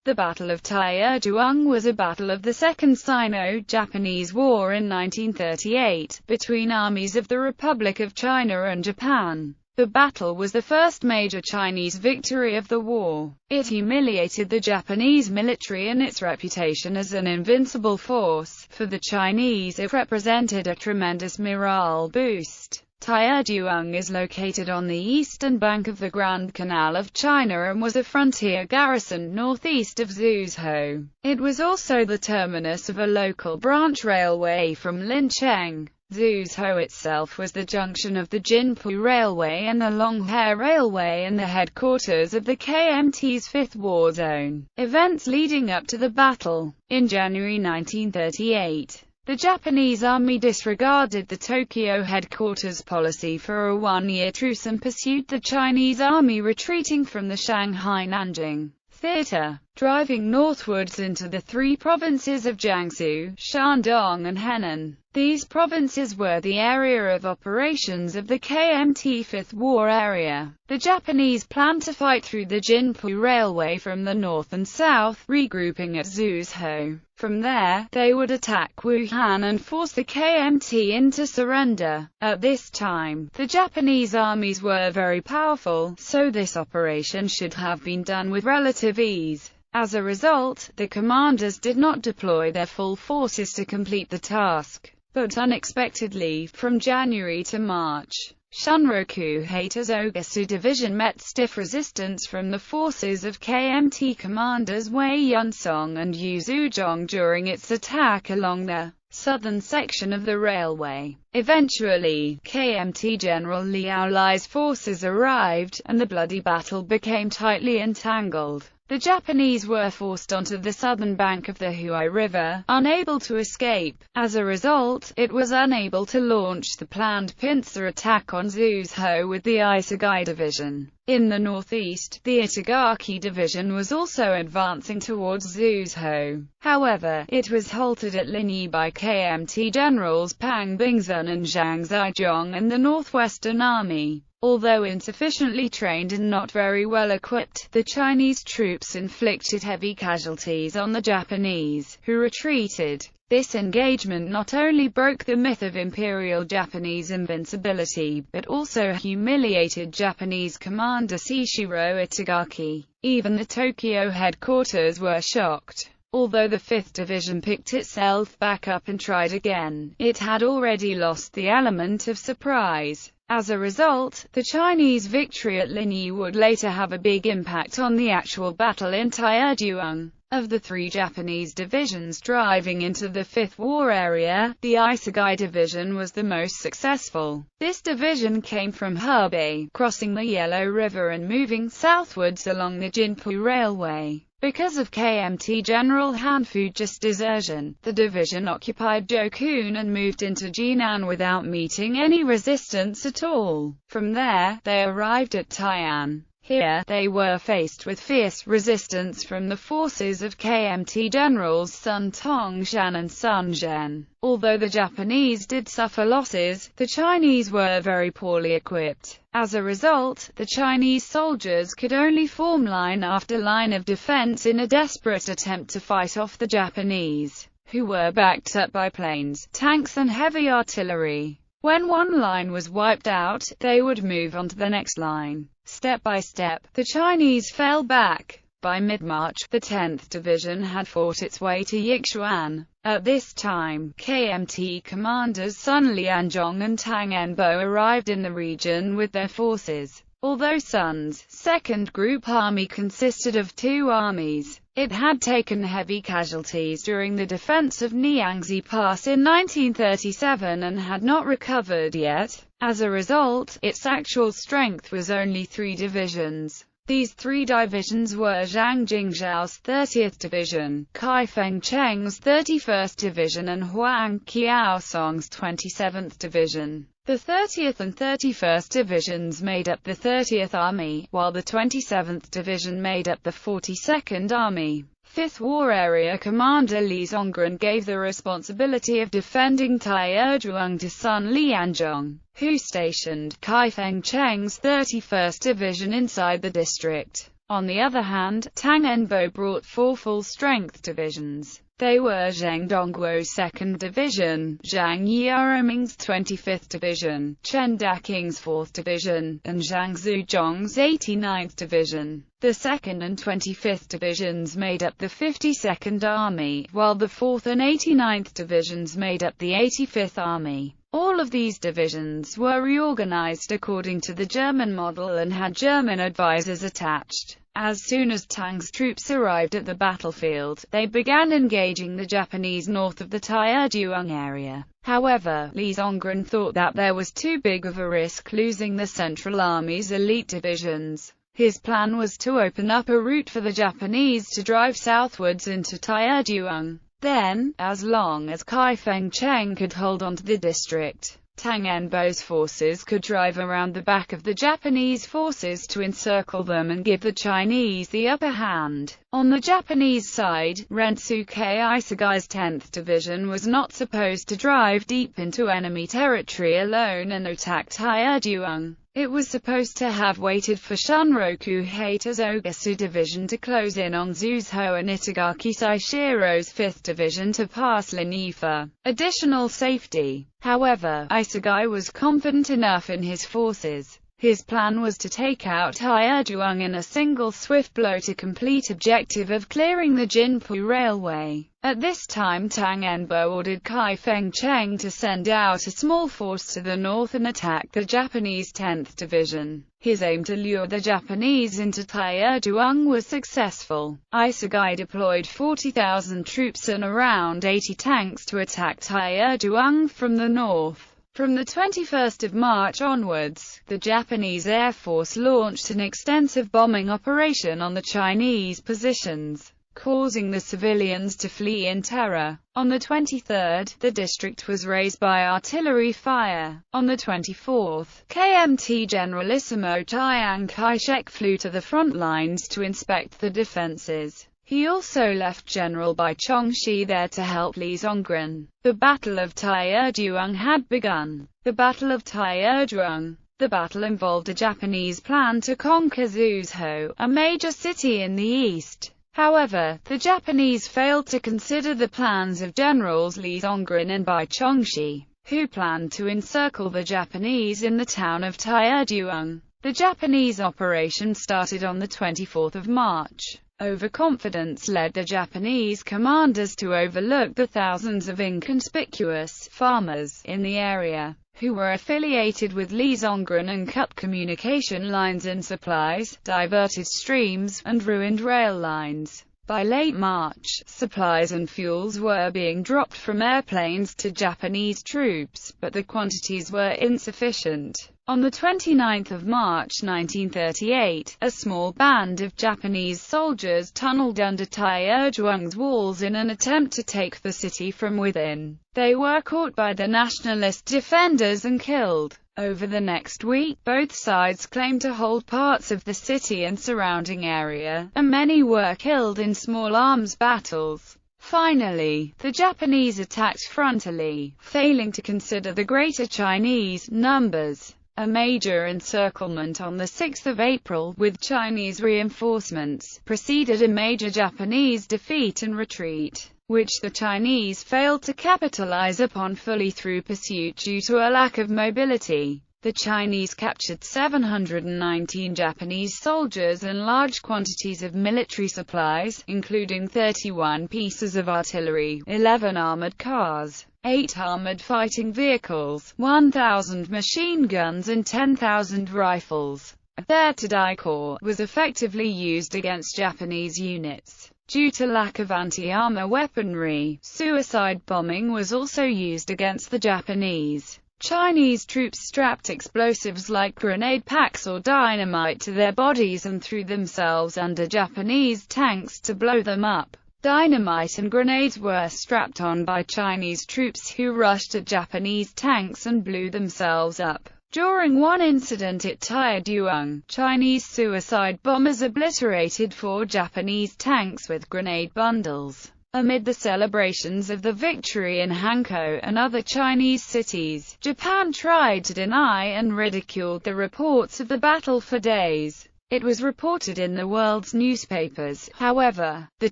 The Battle of Taierzhuang was a battle of the Second Sino-Japanese War in 1938, between armies of the Republic of China and Japan. The battle was the first major Chinese victory of the war. It humiliated the Japanese military and its reputation as an invincible force. For the Chinese, it represented a tremendous morale boost. Taierzhuang is located on the eastern bank of the Grand Canal of China and was a frontier garrison northeast of Zhuzhou. It was also the terminus of a local branch railway from Lincheng. Zhuzhou itself was the junction of the Jinpu Railway and the Longhe Railway and the headquarters of the KMT's Fifth War Zone. Events leading up to the battle. In January 1938, the Japanese army disregarded the Tokyo headquarters policy for a one-year truce and pursued the Chinese army retreating from the Shanghai-Nanjing theater, driving northwards into the three provinces of Jiangsu, Shandong and Henan. These provinces were the area of operations of the KMT Fifth War Area. The Japanese planned to fight through the Jinpu Railway from the north and south, regrouping at Zhuzhou. From there, they would attack Wuhan and force the KMT into surrender. At this time, the Japanese armies were very powerful, so this operation should have been done with relative ease. As a result, the commanders did not deploy their full forces to complete the task. But unexpectedly, from January to March, Shunroku Hater's Ogasu Division met stiff resistance from the forces of KMT commanders Wei Yunsong and Yu Zhuzhong during its attack along the southern section of the railway. Eventually, KMT General Liao Lai's forces arrived, and the bloody battle became tightly entangled. The Japanese were forced onto the southern bank of the Huai River, unable to escape. As a result, it was unable to launch the planned pincer attack on Zhuzhou with the Isugai Division. In the northeast, the Itagaki Division was also advancing towards Zhuzhou. However, it was halted at Linyi by KMT generals Pang Bingzhen and Zhang Zhaozhong and the Northwestern Army. Although insufficiently trained and not very well equipped, the Chinese troops inflicted heavy casualties on the Japanese, who retreated. This engagement not only broke the myth of Imperial Japanese invincibility, but also humiliated Japanese commander Seishiro Itagaki. Even the Tokyo headquarters were shocked. Although the 5th Division picked itself back up and tried again, it had already lost the element of surprise. As a result, the Chinese victory at Linyi would later have a big impact on the actual battle in Taierzhuang. Of the three Japanese divisions driving into the Fifth War Area, the Isugai Division was the most successful. This division came from Hebei, crossing the Yellow River and moving southwards along the Jinpu Railway. Because of KMT General Han Fuji's desertion, the division occupied Jokun and moved into Jinan without meeting any resistance at all. From there, they arrived at Tai'an. Here, they were faced with fierce resistance from the forces of KMT generals Sun Tongshan and Sun Zhen. Although the Japanese did suffer losses, the Chinese were very poorly equipped. As a result, the Chinese soldiers could only form line after line of defense in a desperate attempt to fight off the Japanese, who were backed up by planes, tanks and heavy artillery. When one line was wiped out, they would move on to the next line. Step by step, the Chinese fell back. By mid-March, the 10th Division had fought its way to Yixian. At this time, KMT commanders Sun Lianzhong and Tang Enbo arrived in the region with their forces. Although Sun's second group army consisted of two armies, it had taken heavy casualties during the defense of Niangzi Pass in 1937 and had not recovered yet. As a result, its actual strength was only 3 divisions. These 3 divisions were Zhang Jingzhao's 30th Division, Kai Fengcheng's 31st Division and Huang Qiaosong's 27th Division. The 30th and 31st Divisions made up the 30th Army, while the 27th Division made up the 42nd Army. Fifth War Area Commander Li Zonggren gave the responsibility of defending Taierzhuang to Sun Lianzhong, who stationed Kai Fengcheng's 31st Division inside the district. On the other hand, Tang Enbo brought 4 full-strength divisions. They were Zheng Dongguo's 2nd Division, Zhang Yaroming's 25th Division, Chen Daking's 4th Division, and Zhang Zhuzhong's 89th Division. The 2nd and 25th Divisions made up the 52nd Army, while the 4th and 89th Divisions made up the 85th Army. All of these divisions were reorganized according to the German model and had German advisors attached. As soon as Tang's troops arrived at the battlefield, they began engaging the Japanese north of the Taierzhuang area. However, Li Zongren thought that there was too big of a risk losing the Central Army's elite divisions. His plan was to open up a route for the Japanese to drive southwards into Taierzhuang. Then, as long as Kai Fengcheng could hold on to the district, Tang Enbo's forces could drive around the back of the Japanese forces to encircle them and give the Chinese the upper hand. On the Japanese side, Rensuke Isagai's 10th Division was not supposed to drive deep into enemy territory alone and attack Taierzhuang. It was supposed to have waited for Shunroku Hayata's Ogasu Division to close in on Zuzhou and Itagaki Saishiro's 5th Division to pass Linyi for additional safety. However, Isagai was confident enough in his forces. His plan was to take out Taierzhuang in a single swift blow to complete objective of clearing the Jinpu Railway. At this time Tang Enbo ordered Kai Fengcheng to send out a small force to the north and attack the Japanese 10th Division. His aim to lure the Japanese into Taierzhuang was successful. Isagai deployed 40,000 troops and around 80 tanks to attack Taierzhuang from the north. From the 21st of March onwards, the Japanese Air Force launched an extensive bombing operation on the Chinese positions, causing the civilians to flee in terror. On the 23rd, the district was razed by artillery fire. On the 24th, KMT Generalissimo Chiang Kai-shek flew to the front lines to inspect the defenses. He also left General Bai Chongxi there to help Li Zongren. The Battle of Taierzhuang had begun. The Battle of Taierzhuang. The battle involved a Japanese plan to conquer Zuzhou, a major city in the east. However, the Japanese failed to consider the plans of Generals Li Zongren and Bai Chongxi, who planned to encircle the Japanese in the town of Taierzhuang. The Japanese operation started on the 24th of March. Overconfidence led the Japanese commanders to overlook the thousands of inconspicuous farmers in the area, who were affiliated with Li Zongren, and cut communication lines and supplies, diverted streams, and ruined rail lines. By late March, supplies and fuels were being dropped from airplanes to Japanese troops, but the quantities were insufficient. On the 29th of March 1938, a small band of Japanese soldiers tunneled under Taierzhuang's walls in an attempt to take the city from within. They were caught by the nationalist defenders and killed. Over the next week, both sides claimed to hold parts of the city and surrounding area, and many were killed in small arms battles. Finally, the Japanese attacked frontally, failing to consider the greater Chinese numbers. A major encirclement on the 6th of April, with Chinese reinforcements, preceded a major Japanese defeat and retreat, which the Chinese failed to capitalize upon fully through pursuit due to a lack of mobility. The Chinese captured 719 Japanese soldiers and large quantities of military supplies, including 31 pieces of artillery, 11 armored cars, 8 armored fighting vehicles, 1,000 machine guns and 10,000 rifles. Their Tadai Corps was effectively used against Japanese units. Due to lack of anti-armor weaponry, suicide bombing was also used against the Japanese. Chinese troops strapped explosives like grenade packs or dynamite to their bodies and threw themselves under Japanese tanks to blow them up. Dynamite and grenades were strapped on by Chinese troops who rushed at Japanese tanks and blew themselves up. During one incident at Taierzhuang, Chinese suicide bombers obliterated 4 Japanese tanks with grenade bundles. Amid the celebrations of the victory in Hankou and other Chinese cities, Japan tried to deny and ridiculed the reports of the battle for days. It was reported in the world's newspapers. However, the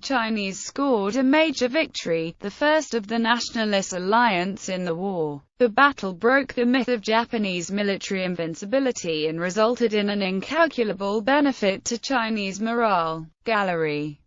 Chinese scored a major victory, the first of the Nationalist Alliance in the war. The battle broke the myth of Japanese military invincibility and resulted in an incalculable benefit to Chinese morale. Gallery